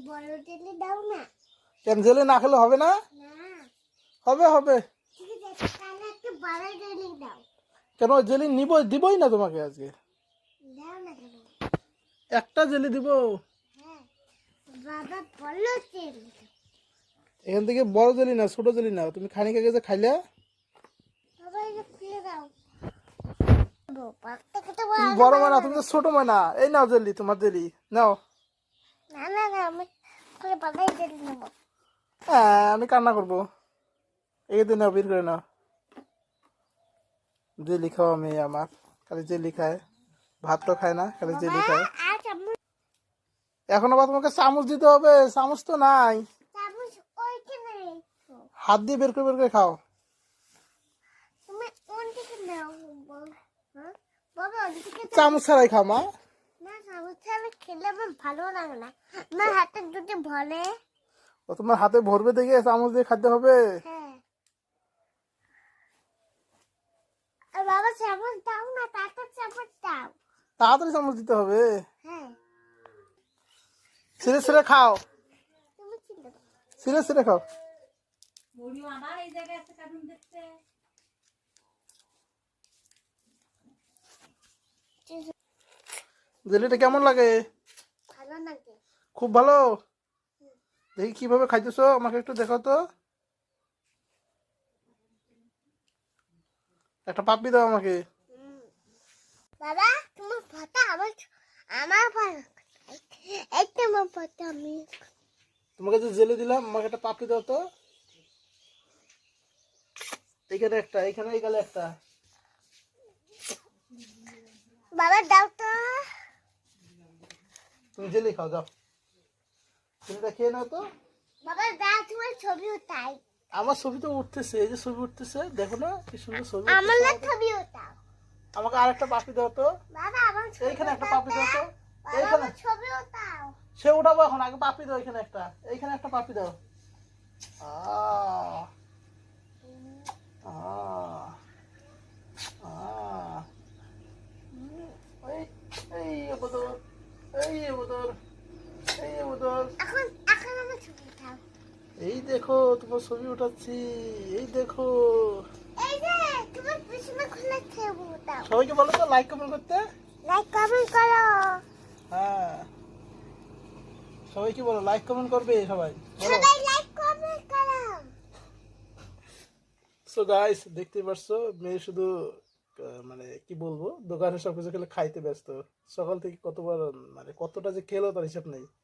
বড় জেলি দাও না। কেন জেলি না খেলে হবে না? না হবে হবে। ঠিক আছে, তাহলে একটা বড় জেলি দাও। কেন জেলি দিবই না তোমাকে আজকে। দাও না কেন? একটা জেলি দিব। হ্যাঁ বাবা বলো জেলি দাও। এখান থেকে বড় জেলি না, ছোট জেলি না। তুমি খানিক আগে যে খাইলে, বাবা এটা খুলে দাও। বাবা থেকে তো তুমি বড় ময়না, তুমি তো ছোট ময়না। এই নাও জেলি, তোমার জেলি নাও। না না না, আমি খুলে বাবাই জেলি নেব। হ্যাঁ, আমি কান্না করবো। এই দিন নাও, বের করে নাও। জেলি খাওয়া মেয়ে আমার, খালি জেলি খায়, ভাত তো খায় না, খালি জেলি খায়। আর চামচ এখন আবার তোমাকে চামচ দিতে হবে, চামচ তো নাই। চামচ ওইখানে রেখো। হাত দিয়ে বের করে খাও। তুমি কোন দিকে নাও? হ্যাঁ বাবা ওদিকে চামচ ছাড়াই খাও মা। না, চামচ ছাড়া খেলে আমার ভালো লাগে না। আমার হাতে দুটো ভরে। ও তোমার হাতে ভরবে দেখে চামচ দিয়ে খাইতে হবে। হ্যাঁ আর বাবা চামচ দাও না, তাড়াতাড়ি চামচ দাও। তাড়াতাড়ি চামচ দিতে হবে। হ্যাঁ ছিঁড়ে ছিঁড়ে খাও, তুমি ছিল। ছিঁড়ে ছিঁড়ে খাও। জেলিটা কেমন লাগে? ভালো লাগে। খুব ভালো। দেখি কিভাবে খাইতেছো, আমাকে একটু দেখাও তো। একটা পাপ্পি দাও আমাকে। বাবা তোমার ফটো আমার আমার ভালো। এই তোমার ফটো আমি। তোমাকে যে জেলি দিলাম, আমাকে একটা পাপ্পি দাও তো। এখানে একটা, এখানে এই গালে একটা। বাবা দাও তো। তুমি জেলি খাও, যাও। জেলিটা খেয়ে নাও তো। বাবা দাও, তোমার ছবি উঠাই। আমার ছবি তো উঠতেছে, এই যে ছবি উঠতেছে, দেখো না কি সুন্দর ছবি আমার না উঠতেছে। ছবি উঠাও। আমাকে আরেকটা পাপি দাও তো। বাবা আমার ছবি এইখানে একটা উঠাও পাপি দাও তো। বাবা এইখানে আমার ছবি উঠাও। সে উঠাবো এখন, আগে পাপি দাও। এখানে একটা, এইখানে একটা পাপি দাও। আহ আহ আহ এই এই বদর, এই বদর, এই বদর। এখন এখন আমার ছবি উঠাও। এই দেখো তোমার ছবি উঠাচ্ছি, এই দেখো। এই যে তোমার পিছনে খুলে ছবি উঠাও। সবাইকে বলো তো লাইক কমেন্ট করতে। লাইক কমেন্ট করো। হ্যাঁ, সবাইকে বলো লাইক কমেন্ট করবে সবাই, বলো। সবাই লাইক কমেন্ট করো। সো গাইস, দেখতে পারছো মেয়ে শুধু মানে কি বলবো, দোকানে সবকিছু খেলে খাইতে ব্যস্ত। সকাল থেকে কতবার, মানে কতটা যে খেলো তার হিসাব নেই।